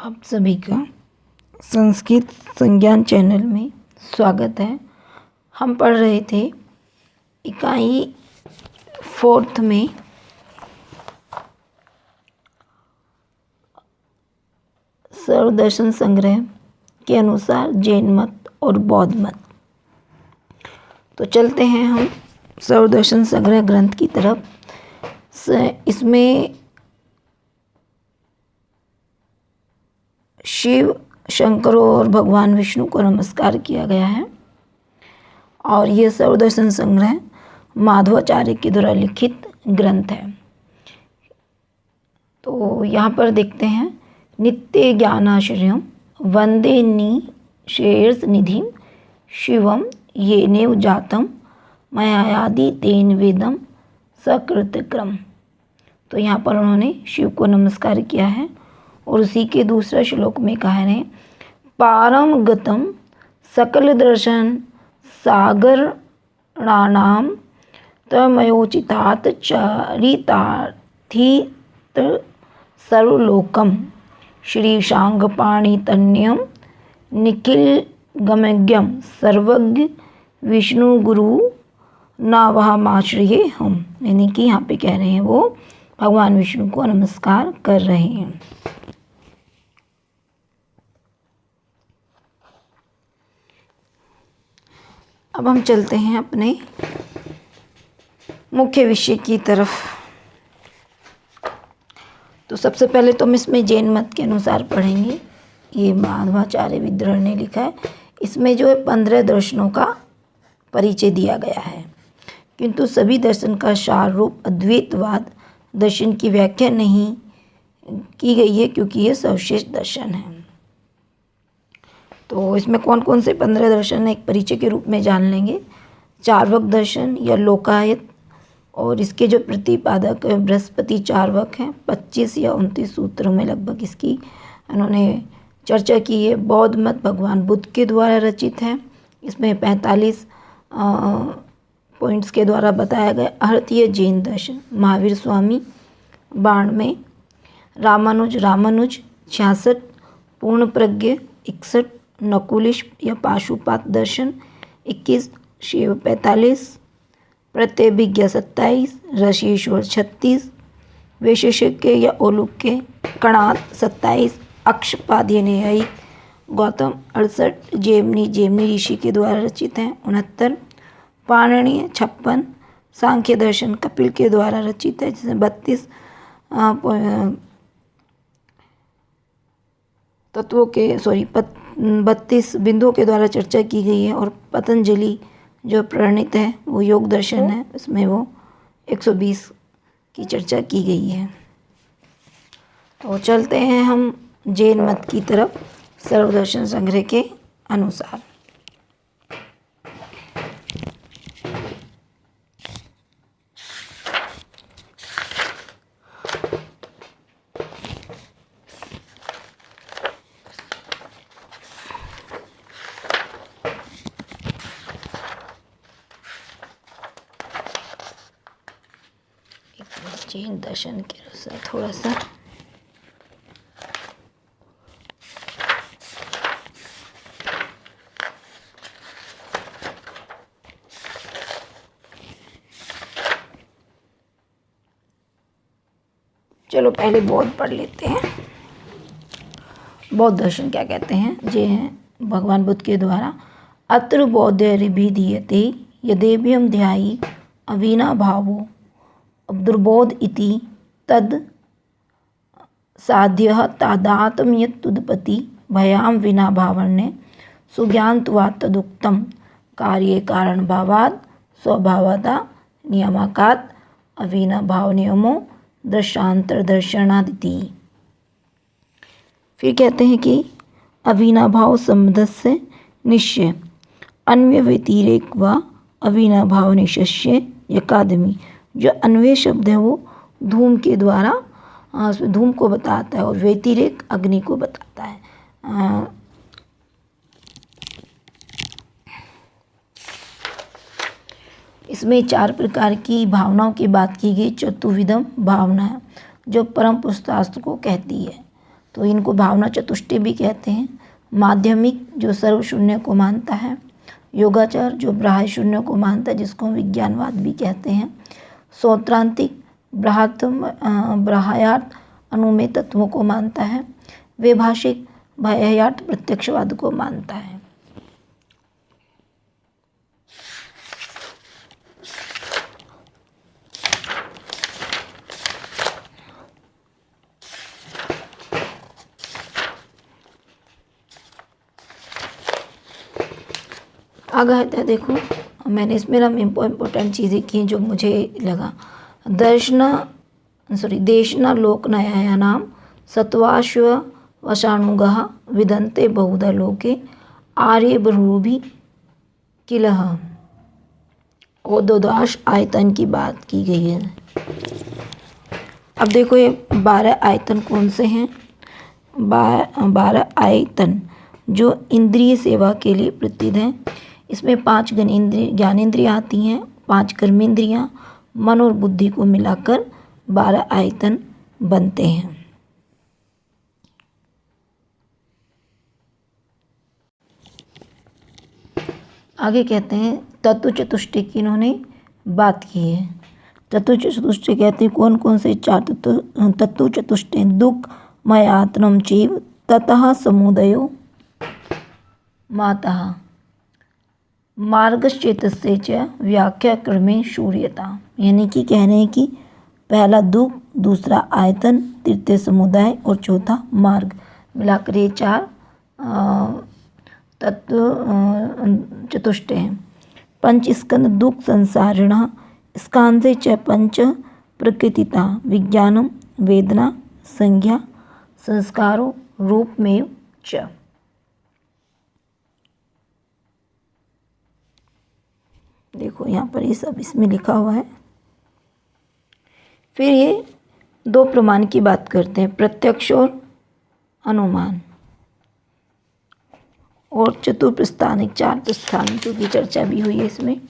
आप सभी का संस्कृत संज्ञान चैनल में स्वागत है। हम पढ़ रहे थे इकाई 4th में सर्वदर्शन संग्रह के अनुसार जैन मत और बौद्ध मत। तो चलते हैं हम सर्वदर्शन संग्रह ग्रंथ की तरफ। इसमें शिव शंकर और भगवान विष्णु को नमस्कार किया गया है और ये सर्वदर्शन संग्रह माधवाचार्य के द्वारा लिखित ग्रंथ है। तो यहाँ पर देखते हैं, नित्य ज्ञानाश्रयम वंदे निशेष निधिम शिवम येनेव जातम मयायादि तेन वेदम सकृतक्रम। तो यहाँ पर उन्होंने शिव को नमस्कार किया है और उसी के दूसरा श्लोक में कह रहे हैं, पारम गतम सकल दर्शन सागराणाम तमयोचितात चरितार्थित सर्वलोकम श्री शांगपाणितन्यम निखिल गमज्ञम सर्वज्ञ विष्णु गुरु नावहमाश्रये हम। यानी कि यहाँ पे कह रहे हैं वो भगवान विष्णु को नमस्कार कर रहे हैं। अब हम चलते हैं अपने मुख्य विषय की तरफ। तो सबसे पहले तो हम इसमें जैन मत के अनुसार पढ़ेंगे। ये माधवाचार्य विद्रोह ने लिखा है। इसमें जो है 15 दर्शनों का परिचय दिया गया है, किंतु सभी दर्शन का सार रूप अद्वैतवाद दर्शन की व्याख्या नहीं की गई है, क्योंकि ये सर्वश्रेष्ठ दर्शन है। तो इसमें कौन कौन से 15 दर्शन है एक परिचय के रूप में जान लेंगे। चार्वक दर्शन या लोकायत, और इसके जो प्रतिपादक बृहस्पति चार्वक हैं, 25 या 29 सूत्रों में लगभग इसकी उन्होंने चर्चा की है। बौद्ध मत भगवान बुद्ध के द्वारा रचित है। इसमें 45 पॉइंट्स के द्वारा बताया गया। अहर्तीय जैन दर्शन महावीर स्वामी 92, रामानुज 66, पूर्ण प्रज्ञ 61, नकुलिश या पाशुपात दर्शन 21, शिव 45, प्रत्यभिज्ञा 27, ऋषिश्वर 36, वैशेषिक या औलुक्य कणाद 27, अक्षपाद्य न्यायिक गौतम 68, जेमनी ऋषि के द्वारा रचित हैं 69, पाणिनीय 56, सांख्य दर्शन कपिल के द्वारा रचित है जिसमें 32 तत्वों के 32 बिंदुओं के द्वारा चर्चा की गई है। और पतंजलि जो प्रणीत है वो योग दर्शन है, इसमें वो 120 की चर्चा की गई है। तो चलते हैं हम जैन मत की तरफ सर्वदर्शन संग्रह के अनुसार। जैन दर्शन के अनुसार थोड़ा सा चलो पहले बौद्ध पढ़ लेते हैं। बौद्ध दर्शन क्या कहते हैं? जे हैं भगवान बुद्ध के द्वारा अत्र बौद्धैर्भिधीयते यदेभ्यम ध्यायी अविना भावो दुर्बोध इति तद साध्यः तादात्म्यतुदपति भयाम विना भावन्य सुज्ञानत्वात् तदुक्तम कार्ये कारण भावात् स्वभावता नियामकात् अविना भाव नियमो दर्शांतर दर्शनादिति। फिर कहते हैं कि अविनाभाव संबंधस्य निश्चय अन्वय व्यतिरेक व अविनाभाव निश्चय एकादमी। जो अन्वय शब्द है वो धूम के द्वारा धूम को बताता है और व्यतिरेक अग्नि को बताता है। इसमें 4 प्रकार की भावनाओं की बात की गई। चतुर्विधम भावना जो परम पुरुषार्थ को कहती है। तो इनको भावना चतुष्टय भी कहते हैं। माध्यमिक जो सर्वशून्य को मानता है। योगाचार जो ब्राह्य शून्य को मानता है, जिसको हम विज्ञानवाद भी कहते हैं। सौत्रांतिक ब्राह्यार्थ अनुमेय तत्वों को मानता है। वैभाषिक बाह्यार्थ प्रत्यक्षवाद को मानता है। आगे आता है, देखो मैंने इसमें ना इम्पोर्टेंट चीज़ें की जो मुझे लगा। देशना लोकनयानां सत्वाश्व वशाणुगः विदन्ते बहुधा लोके आर्य ब्रूभि किलह। ओदोदाश आयतन की बात की गई है। अब देखो ये 12 आयतन कौन से हैं। 12 आयतन जो इंद्रिय सेवा के लिए प्रसिद्ध हैं। इसमें 5 ज्ञानेंद्रियाँ आती हैं, 5 कर्मेंद्रियाँ, मन और बुद्धि को मिलाकर 12 आयतन बनते हैं। आगे कहते हैं तत्व चतुष्टय की इन्होंने बात की है। तत्व चतुष्टय कहते हैं कौन कौन से 4 तत्व चतुष्टय। दुख मयात्नम चैव ततः समुदयो मातः मार्गश्चेतस्य च व्याख्या क्रमे शूर्यता। यानी कि कह रहे हैं कि पहला दुख, दूसरा आयतन, तृतीय समुदाय और चौथा मार्ग, मिलाकर ये 4 तत्व चतुष्टय हैं। पंचस्कंद दुख संसारिणः स्कांदे च पंच प्रकृतिता विज्ञानम वेदना संज्ञा संस्कारो रूपमेव च। देखो यहाँ पर ये सब इसमें लिखा हुआ है। फिर ये 2 प्रमाण की बात करते हैं, प्रत्यक्ष और अनुमान, और चतुर्प्रस्थानिक 4 प्रस्थानिकों की चर्चा भी हुई है इसमें।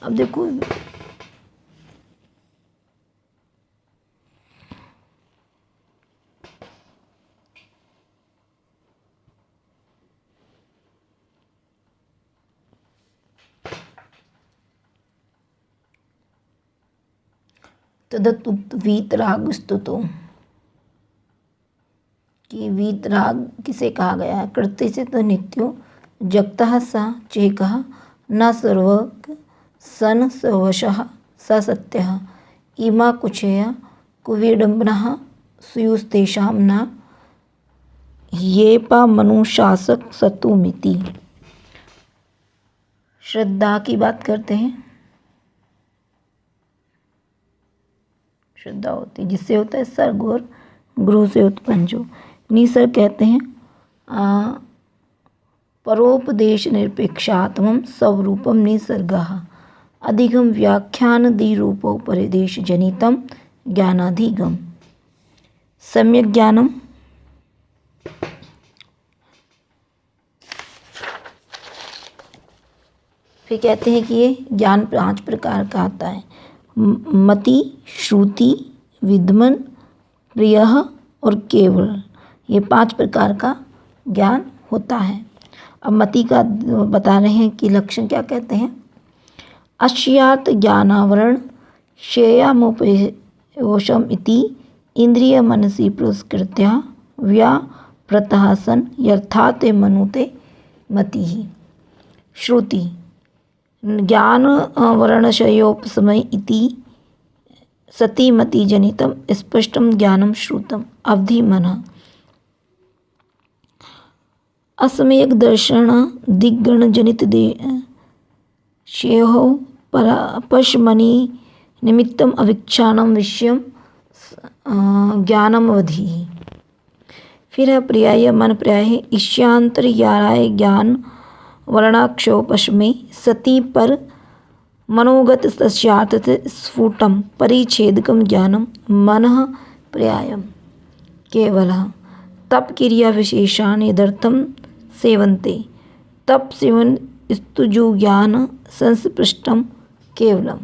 अब देखो तदुक्त वीतराग स्तुतो कि वीतराग किसे कहा गया है। कृत्य से तो नित्यो जगतः सा चेकः न सर्वक सन सर्वशः स सत्यः इमा कुचया कुविडम्बनः सुयुस्तेषां न येपा मनुशासक सतुमिति। श्रद्धा की बात करते हैं। श्रद्धा होती है जिससे होता है सर्ग और गुरु से उत्पन्न जो। निसर्ग कहते हैं परोपदेश निरपेक्षात्मं स्वरूपम निसर्गः अधिगम व्याख्यानदिरूपो परिदेश जनितम ज्ञानाधिगम सम्यक ज्ञानम। फिर कहते हैं कि ये ज्ञान 5 प्रकार का आता है। मति, श्रुति, विद्मन, प्रियः और केवल, ये 5 प्रकार का ज्ञान होता है। अब मति का बता रहे हैं कि लक्षण क्या कहते हैं। अश्यात ज्ञानावरण श्रेयामुपयोषम इति इंद्रिय मनसी पुरस्कृत्य व्यापृतः सन यर्थाते मनुते मति। श्रुति ज्ञान वर्णशयोपसमय इति सति मति जनितम स्पष्टम ज्ञानम श्रुतम अवधि मनः। असमयक दर्शन दिग्गण जनित श्रेयो पशमनि निमित्तम अवीक्षाणम विषयम ज्ञानम अवधि। फिर है पर्याय मन पर्याय ईश्यांतर याराय ज्ञान वर्णाक्षोपशमे सति पर मनोगत तस्यार्थ स्फुटम परिच्छेदकम ज्ञानम मनः पर्यायम केवलः तप क्रिया विशेषान यदर्थम सेवन्ते तप सेवन स्तुजु ज्ञान संस्पृष्टम केवलम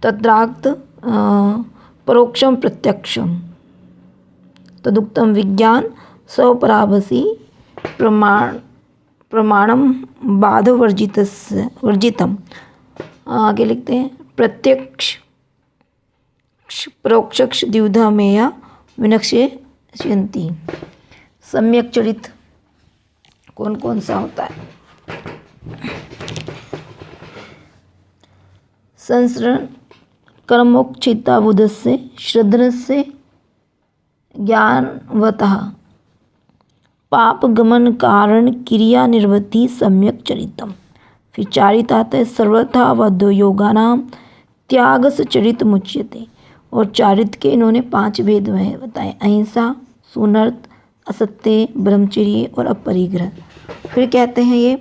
तत्राक्त परोक्षम प्रत्यक्षम तदुक्तम विज्ञान स्वपराभसी प्रमाणम वर्जितम। आगे लिखते हैं प्रत्यक्ष परोक्ष द्विधा मेया विनक्ष्यन्ति। सम्यक चरित कौन कौन सा होता है? संसरण कर्मोक्षिता बुधस्य श्रद्धनस्य ज्ञानवतः पाप गमन कारण क्रिया निर्वृत्ति सम्यक चरितम। फिर चारितात सर्वथा वध्यो योगानाम त्याग से चरित मुच्यते। और चारित के इन्होंने 5 भेद में बताए अहिंसा सुनर्त असत्य ब्रह्मचर्य और अपरिग्रह। फिर कहते हैं ये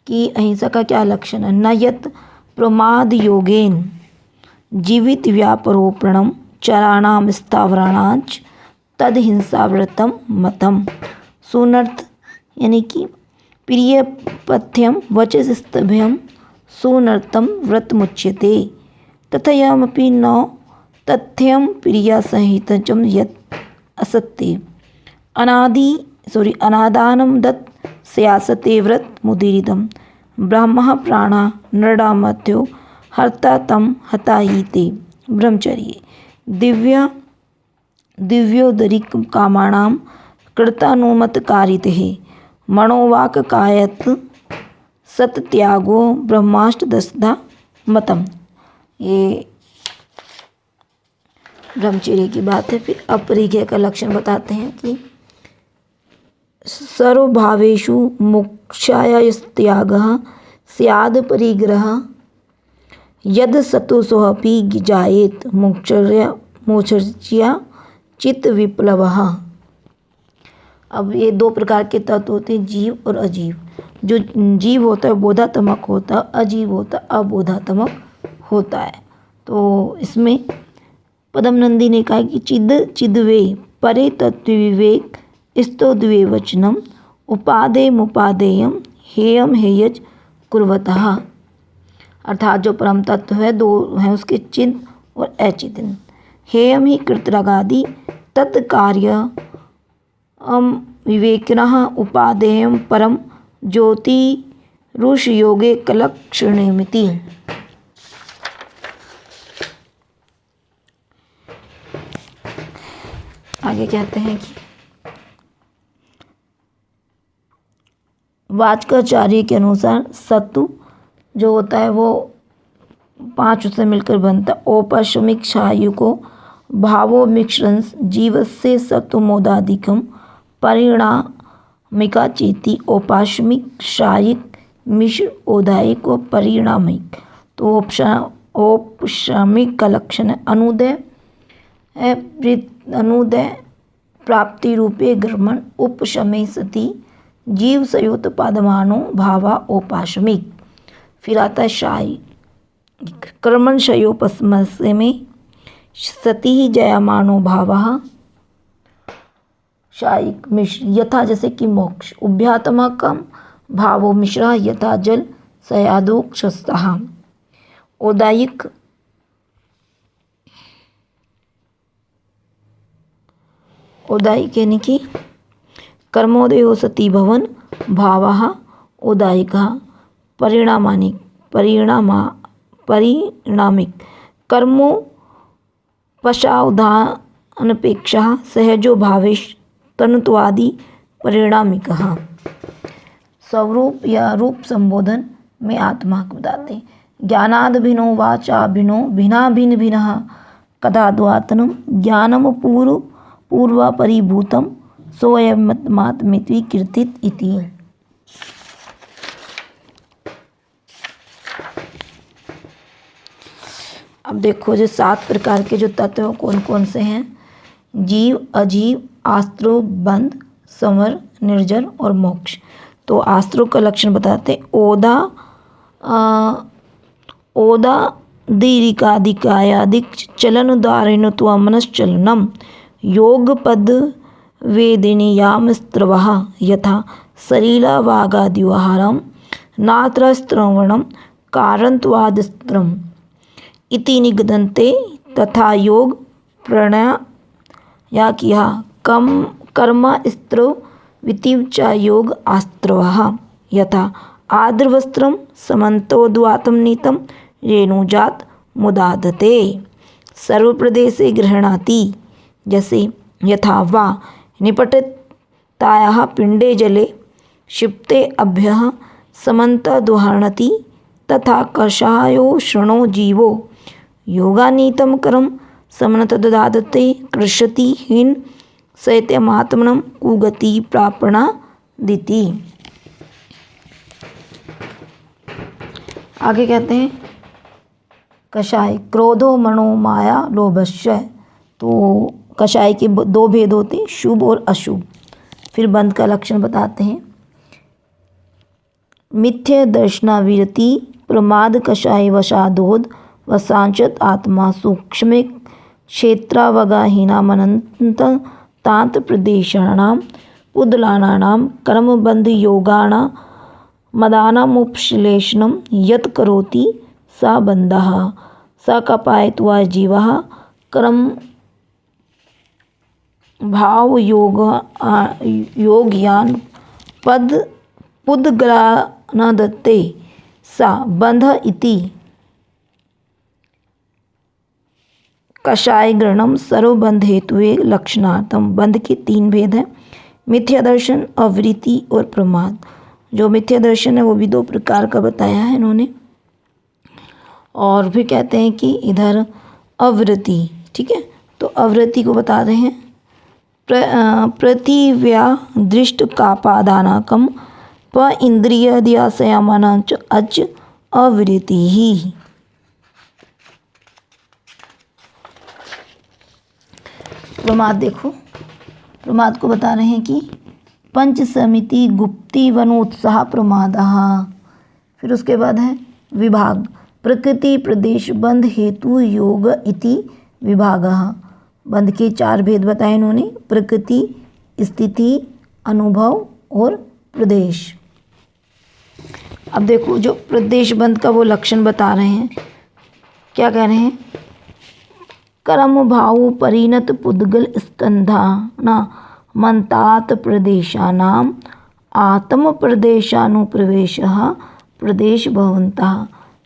कि अहिंसा का क्या लक्षण है? न यत प्रमाद योगेन जीवित व्यापरोपणम चराणाम स्थावराणांच तद हिंसाव्रतम मतम। सुनर्थ यानी कि प्रिय पथ्यम वचस्तभ्यम सुनर्तम व्रत मुच्यते तथयमपि न तथ्यम प्रिया सहितम यत असत्य अनादानम दत्त स्यासते व्रत मुदीरिदम ब्राह्मः प्राणा नृणामध्यो हर्ता तम हताहिते ब्रह्मचर्ये दिव्योदरिक कामाणाम कृतानुमत कारिते मनोवाक कायत सत्यागो ब्रह्माष्टदशधा मतम। ये ब्रह्मचर्य की बात है। फिर अपरिग्रह का लक्षण बताते हैं कि सर्वभावेषु मोक्षायास्त्यागः स्याद् परिग्रह यद सतो सोऽपि जायेत मोक्षर्या चित्त विप्लवः। अब ये 2 प्रकार के तत्व होते हैं, जीव और अजीव। जो जीव होता है बोधात्मक होता है, अजीव होता है अबोधात्मक होता है। तो इसमें पदम नंदी ने कहा कि चिद्वे परे तत्व विवेक स्तो द्वे वचनम उपादेय मुपादेयम हेयम हेयज कुर्वतः। अर्थात जो परम तत्व है 2 हैं उसके चिन्ह और अचिन्ह। हेयम ही कृतरागादि तत्कार्य विवेकिनः उपादेयम परम ज्योति ऋष योगे कलक्षणमिति। आगे कहते हैं कि वाचकाचार्य के अनुसार सत्तु जो होता है वो 5 से मिलकर बनता है। औपाश्रमिक शायु को भावो मिश्रंस जीवस्य सत्वमोदादिकम परिणामिका चेति औपाश्रमिक शायिक मिश्र औदायिक व परिणामिक। तो औपश्रमिक का लक्षण है अनुदय प्राप्ति रूपे ग्रमण उपशमे सति जीव सयुत पादमानो भावा औपाश्रमिक। फिर आता है शायी कर्मण शयोपस्मस्य में सति ही जयमानो भावः शायिक मिश्र यथा जैसे कि मोक्ष उभ्यात्मकम भावो मिश्रा यथा जल सयादोक्षस्तः। औदायिक यानी कि कर्मोदयो सती भवन भावः औदायिकः। परिणामिक कर्मो पश्चावधानपेक्षा सहजो भावेश तनुत्वादि परिणामिकः। स्वरूप या रूप संबोधन में आत्मा को बताते। ज्ञानाद भिन्नो वाचाभिन्नो भिन्ना भिन्न भिन्नः कदाद्वातनं ज्ञानम पूर्वापरिभूतं सोऽयमात्मेति कीर्तित इति। अब देखो जो 7 प्रकार के जो तत्व कौन कौन से हैं? जीव अजीव आस्त्रो, बंध, संवर, निर्जर और मोक्ष। तो आस्त्रो का लक्षण बताते हैं। ओदा दीर्घादिकायादिक चलन उदाहरणत्व मनश्चलनम योगपद वेदिनीयाम स्त्रवः यथा सलिलवागाद्युहारं नात्र श्रवणं कारणत्वादस्त्रम् इति निगदन्ते तथा योग प्रणया किया कर्म स्त्रो वितिव च योग आस्त्रवः यथा आर्द्रवस्त्रं समन्तोद्वातं नीतं रेणुजात मुदादते सर्वप्रदेशे गृह्णाति जैसे यथा वा निपटितायाः पिण्डे जले क्षिप्ते अभ्यः समन्तदुहाणति तथा कषायो शृणो जीवो योगानीतं करं समन्तददादते कृषति हीन शैत्यमात्मनं कुगति प्रापणादिति। आगे कहते हैं कषाय क्रोधो मनो माया लोभस्य। तो कषाय के दो भेद होते हैं, शुभ और अशुभ। फिर बंध का लक्षण बताते हैं। मिथ्य दर्शनाविरति प्रमाद कषाय वशादोद वसांचत आत्मा सूक्ष्म क्षेत्रावगाहीना मनंत तांत प्रदेशानां पुदलानां कर्मबंध योगाणा मदानामुपश्लेषणं यत् करोति स बन्धः स कपायत्वा जीवः कर्म भाव योगयान पुद्गलानदत्ते सा बंध इति कषाय ग्रहणम सर्वबंध हेतुए लक्षणार्थम। बंध के तीन भेद हैं, मिथ्या दर्शन, अवृत्ति और प्रमाद। जो मिथ्या दर्शन है वो भी दो प्रकार का बताया है इन्होंने। और फिर कहते हैं कि इधर अवृत्ति, ठीक है, तो अवृत्ति को बता रहे हैं। पृथिव्या दृष्ट कापादानाकम प इंद्रिय दियासयामानांच अच अवृत्ति ही। प्रमाद देखो, प्रमाद को बता रहे हैं कि पंच समिति गुप्ति वनोत्साह प्रमादः। फिर उसके बाद है विभाग, प्रकृति प्रदेश बंध हेतु योग इति विभागः। बंध के चार भेद बताए इन्होंने, प्रकृति, स्थिति, अनुभव और प्रदेश। अब देखो जो प्रदेश बंध का वो लक्षण बता रहे हैं, क्या कह रहे हैं। कर्म भाव परिणत पुद्गल स्कंधाना मंतात प्रदेशानाम आत्म प्रदेशानुप्रवेशः प्रदेश भवन्तः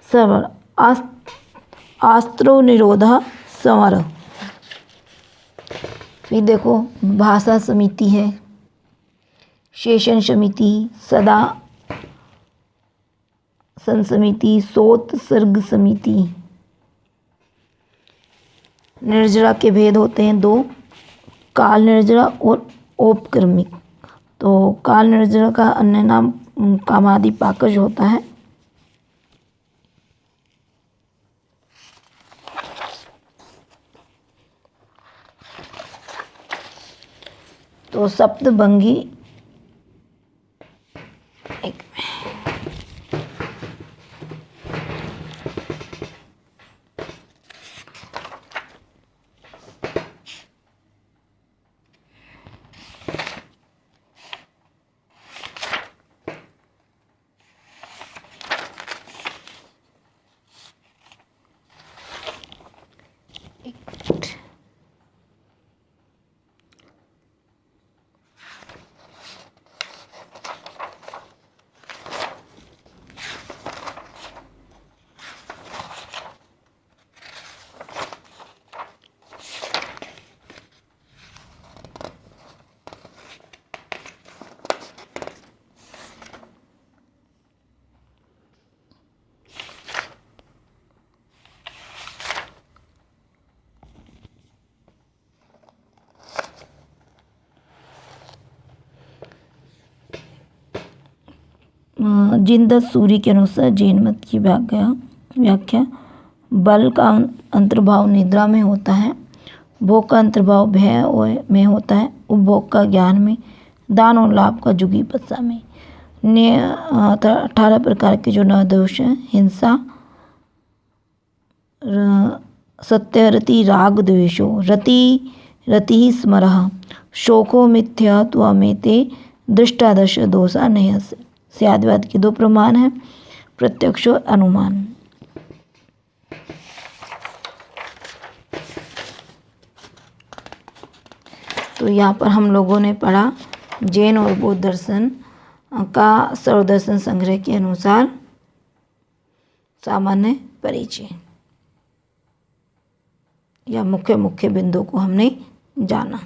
सर्व आस्त्रो निरोधः संवर। फिर देखो भाषा समिति है, शेषण समिति, सदा सन समिति, सोत सर्ग समिति। निर्जरा के भेद होते हैं दो, काल निर्जरा और औपक्रमिक। तो काल निर्जरा का अन्य नाम कामादि पाकज होता है। तो सप्तभंगी एक जिनदत्त सूरी के अनुसार जैन मत की व्याख्या बल का अंतर्भाव निद्रा में होता है, भोग का अंतर्भाव भय में होता है, उपभोग का ज्ञान में, दान और लाभ का जुगीपत्सा में। 18 प्रकार के जो 9 दोष हैं, हिंसा, सत्य, रति, राग, द्वेषो, रति स्मरः, शोको मिथ्यात्वमेते दृष्टादश दोषा नयस। स्याद्वाद के 2 प्रमाण हैं, प्रत्यक्ष और अनुमान। तो यहाँ पर हम लोगों ने पढ़ा जैन और बौद्ध दर्शन का सर्वदर्शन संग्रह के अनुसार सामान्य परिचय या मुख्य बिंदु को हमने जाना।